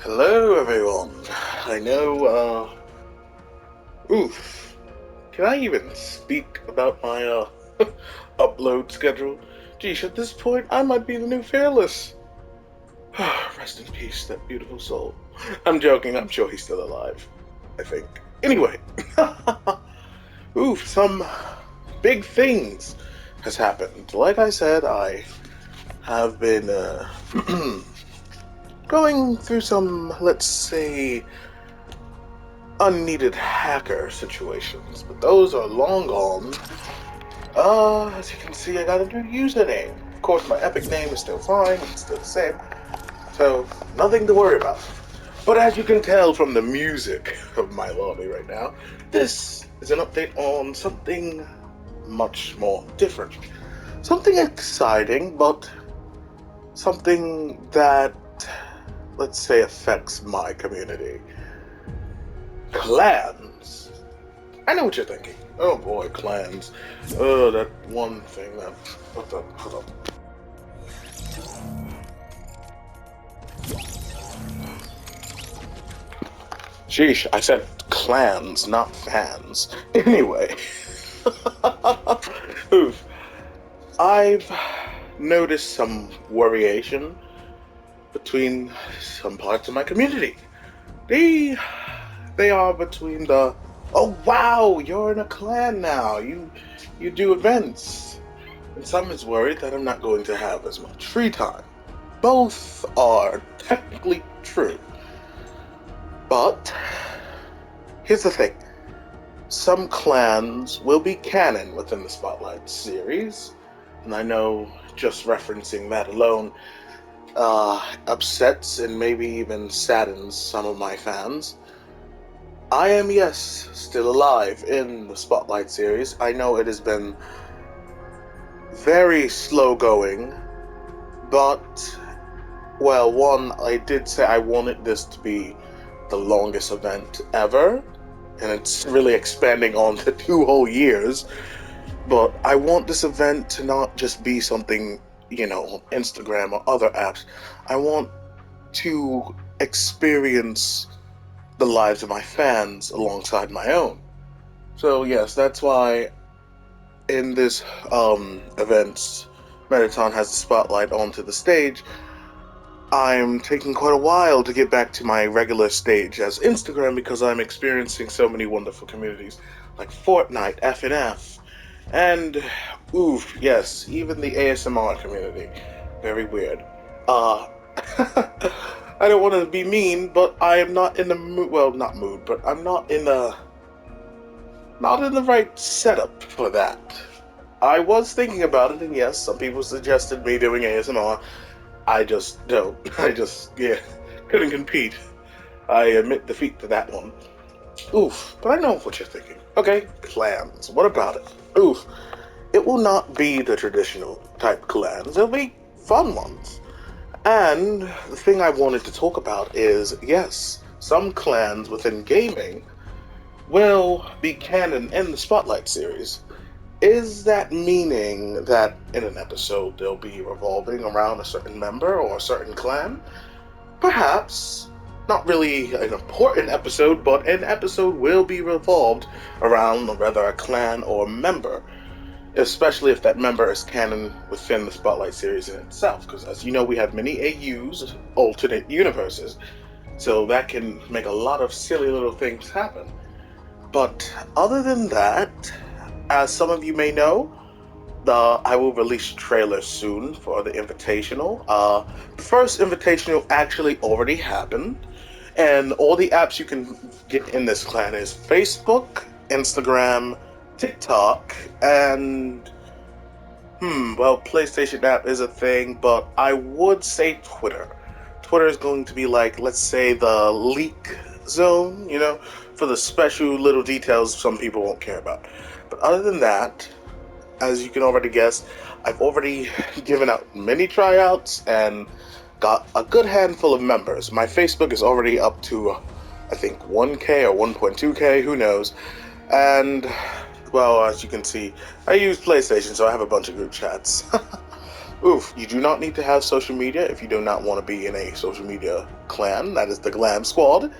Hello, everyone. I know, oof. Can I even speak about my, upload schedule? Geesh, at this point, I might be the new Fearless. Rest in peace, that beautiful soul. I'm joking, I'm sure he's still alive. I think. Anyway. Oof, some big things has happened. Like I said, I have been, going through some, let's say, unneeded hacker situations, but those are long gone. As you can see, I got a new username. Of course, my Epic name is still fine, it's still the same, so nothing to worry about. But as you can tell from the music of my lobby right now, this is an update on something much more different. Something exciting, but something that, let's say, affects my community. Clans. I know what you're thinking. Oh boy, clans. Oh, that one thing that. Hold up. Sheesh, I said clans, not fans. Anyway. Oof. I've noticed some variation between some parts of my community. They they are between the oh wow, you're in a clan now. You do events. And some is worried that I'm not going to have as much free time. Both are technically true. But here's the thing. Some clans will be canon within the Spotlight series, and I know just referencing that alone upsets and maybe even saddens some of my fans. I am, yes, still alive in the Spotlight series. I know it has been very slow going, but, well, one, I did say I wanted this to be the longest event ever, and it's really expanding on to 2 whole years. But I want this event to not just be something, on Instagram or other apps. I want to experience the lives of my fans alongside my own. So yes, that's why in this event, Marathon has the spotlight onto the stage. I'm taking quite a while to get back to my regular stage as Instagram because I'm experiencing so many wonderful communities like Fortnite, FNF, and oof, yes, even the ASMR community. Very weird. Uh, I don't want to be mean, but I am not in the mood. Well, not mood, but I'm not in the right setup for that. I was thinking about it, and yes, some people suggested me doing ASMR. I just don't. Yeah, couldn't compete. I admit defeat to that one. Oof, but I know what you're thinking. Okay, clans. What about it? Oof, it will not be the traditional type clans. It'll be fun ones. And the thing I wanted to talk about is yes, some clans within gaming will be canon in the Spotlight series. Is that meaning that in an episode they'll be revolving around a certain member or a certain clan? Perhaps. Not really an important episode, but an episode will be revolved around whether a clan or member, especially if that member is canon within the Spotlight series in itself. Because as you know, we have many AUs, alternate universes, so that can make a lot of silly little things happen. But other than that, as some of you may know, I will release trailers soon for the Invitational. The first Invitational actually already happened, and all the apps you can get in this clan is Facebook, Instagram, TikTok, and well, PlayStation app is a thing, but I would say Twitter. Twitter is going to be like, let's say, the leak zone, for the special little details some people won't care about. But other than that, as you can already guess, I've already given out many tryouts and got a good handful of members. My Facebook is already up to, I think, 1K or 1.2K, who knows. And, well, as you can see, I use PlayStation, so I have a bunch of group chats. Oof, you do not need to have social media if you do not want to be in a social media clan. That is the Glam Squad.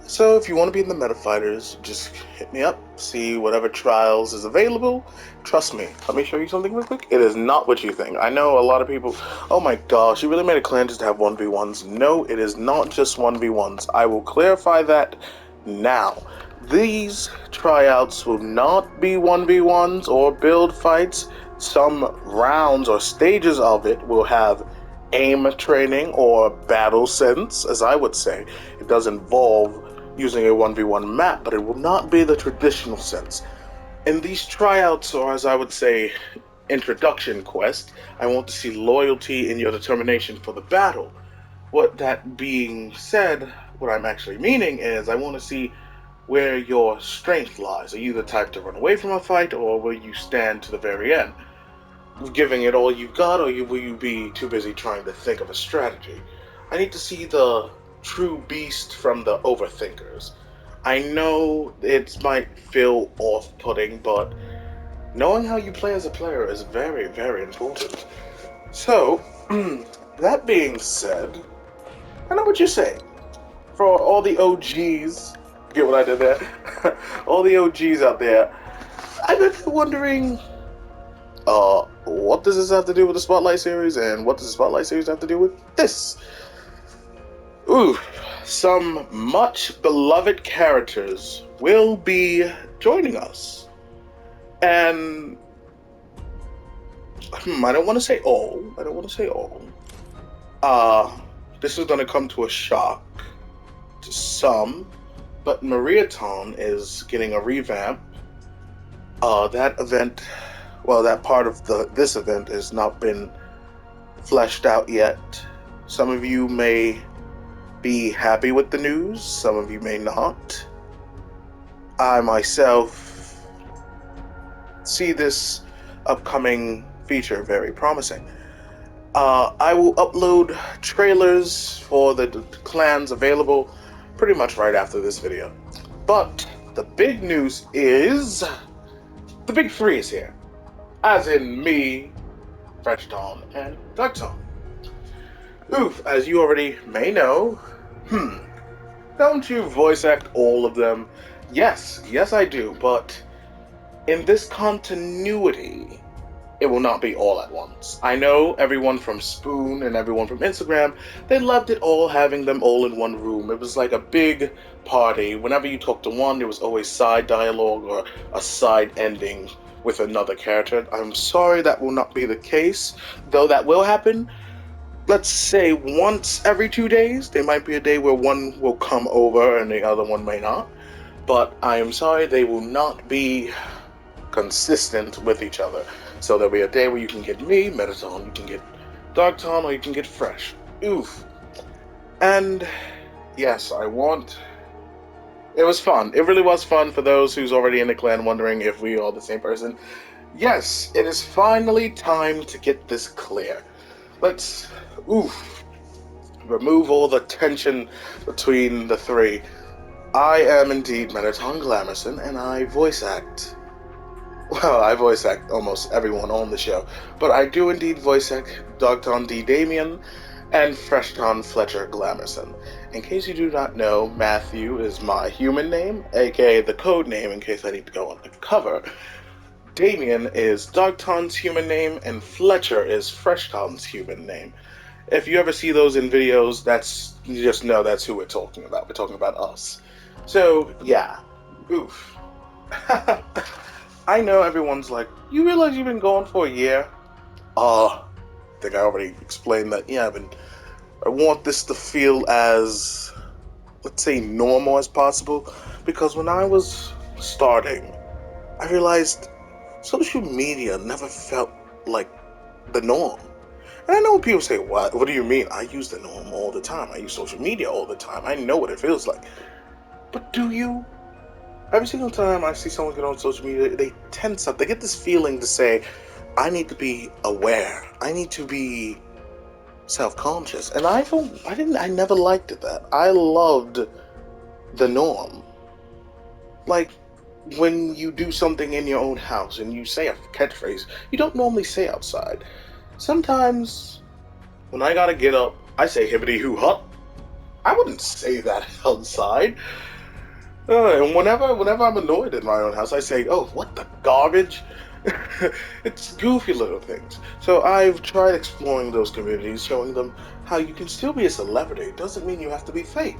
So if you want to be in the Meta Fighters, just hit me up, see whatever trials is available. Trust me, let me show you something real quick. It is not what you think. I know a lot of people, oh my gosh, you really made a clan just to have 1v1s. No, it is not just 1v1s. I will clarify that now. These tryouts will not be 1v1s or build fights. Some rounds or stages of it will have aim training or battle sense, as I would say. It does involve using a 1v1 map, but it will not be the traditional sense. In these tryouts, or as I would say, introduction quest, I want to see loyalty in your determination for the battle. What that being said, what I'm actually meaning is I want to see where your strength lies. Are you the type to run away from a fight, or will you stand to the very end, giving it all you've got, or will you be too busy trying to think of a strategy? I need to see the true beast from the overthinkers. I know it might feel off-putting, but knowing how you play as a player is very, very important. So, that being said, I know what you're saying. For all the OGs, get what I did there? All the OGs out there, I've been wondering, what does this have to do with the Spotlight series, and what does the Spotlight series have to do with this? Ooh, some much beloved characters will be joining us. And I don't want to say all. I don't want to say all. This is going to come to a shock to some, but Mariaton is getting a revamp. That event, well, that part of this event has not been fleshed out yet. Some of you may be happy with the news, some of you may not. I myself see this upcoming feature very promising. I will upload trailers for the clans available pretty much right after this video. But the big news is the big three is here. As in me, Fretchton, and Darkton. Oof, as you already may know, don't you voice act all of them? Yes I do, but in this continuity, it will not be all at once. I know everyone from Spoon and everyone from Instagram, they loved it all, having them all in one room. It was like a big party. Whenever you talked to one, there was always side dialogue or a side ending with another character. I'm sorry that will not be the case, though that will happen. Let's say once every 2 days. There might be a day where one will come over and the other one may not. But I am sorry, they will not be consistent with each other. So there'll be a day where you can get me, Metatone, you can get Darkton, or you can get Fresh. Oof. And yes, it was fun. It really was fun for those who's already in the clan wondering if we are the same person. Yes, it is finally time to get this clear. Let's, remove all the tension between the three. I am indeed Metatron Glamerson, and I voice act. Well, I voice act almost everyone on the show, but I do indeed voice act Dogton D. Damien and Freshton Fletcher Glamerson. In case you do not know, Matthew is my human name, aka the code name in case I need to go on the cover. Damien is Dogton's human name, and Fletcher is Freshton's human name. If you ever see those in videos, you just know that's who we're talking about. We're talking about us. So, yeah. Oof. I know everyone's like, you realize you've been going for a year? I think I already explained that. Yeah, I want this to feel as, let's say, normal as possible. Because when I was starting, I realized social media never felt like the norm. And I know when people say, what do you mean? I use the norm all the time. I use social media all the time. I know what it feels like. But do you? Every single time I see someone get on social media, they tense up. They get this feeling to say, I need to be aware. I need to be self-conscious. And I never liked that. I loved the norm. Like, when you do something in your own house and you say a catchphrase, you don't normally say outside. sometimes when I gotta get up, I say hibbity hoo hop. I wouldn't say that outside. And whenever I'm annoyed in my own house, I say, "Oh, what the garbage!" It's goofy little things. So I've tried exploring those communities, showing them how you can still be a celebrity. It doesn't mean you have to be fake.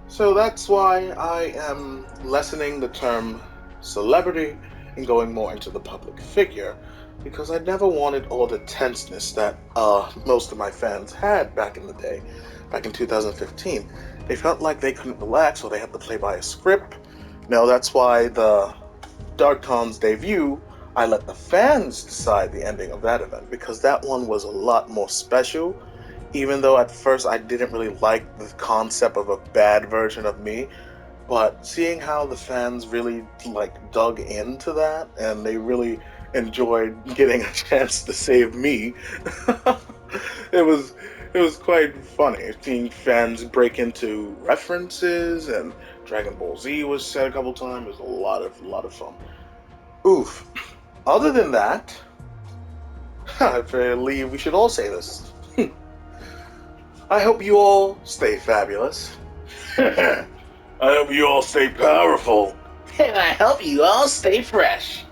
So that's why I am lessening the term celebrity and going more into the public figure, because I never wanted all the tenseness that most of my fans had back in the day, back in 2015. They felt like they couldn't relax or they had to play by a script. No, that's why the Darkcon's debut, I let the fans decide the ending of that event, because that one was a lot more special, even though at first I didn't really like the concept of a bad version of me. But seeing how the fans really dug into that and they really enjoyed getting a chance to save me, it was it was quite funny seeing fans break into references, and Dragon Ball Z was said a couple times. It was a lot of fun. Oof. Other than that, I believe we should all say this. I hope you all stay fabulous. I hope you all stay powerful. And I hope you all stay fresh.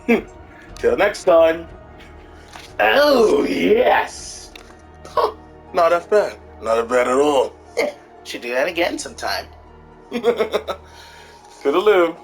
Till next time. Oh, yes. Not that bad. Not that bad at all. Should do that again sometime. Toodaloo.